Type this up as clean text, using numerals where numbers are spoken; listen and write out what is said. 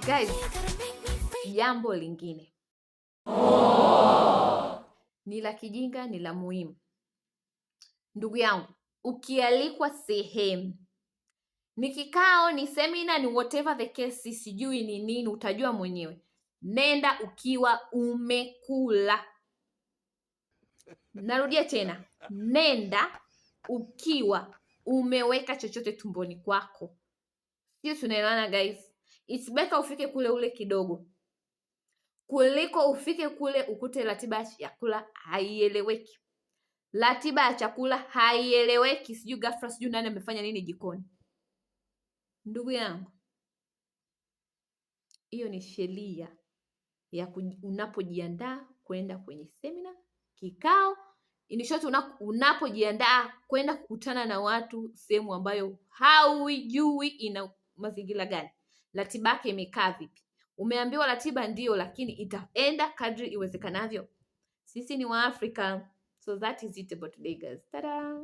Guys, jambo lingine ni la kijinga, ni la muhimu. Ndugu yangu, ukialikwa sehemu, ni kikao, ni seminar, ni whatever the case, sijui ni nini, utajua mwenyewe. Nenda ukiwa umekula. Narudia tena, nenda ukiwa umeweka chochote tumboni kwako. Sio, tunaelewana guys? It's better ufike kule ule kidogo kuliko ufike kule ukute ratiba ya chakula haieleweki. Ratiba ya chakula haieleweki, sijui ghafla, sijui nani amefanya nini jikoni. Ndugu yangu, hiyo ni sheria ya unapojiandaa kwenda kwenye seminar, kikao, in short, unapojiandaa kwenda kukutana na watu sehemu ambayo haujui ina mazingira gani, ratiba yake imekaa vipi. Umeambiwa ratiba ndio, lakini itaenda kadri iwezekanavyo. Sisi ni wa Afrika. So that is it about today guys. Tada!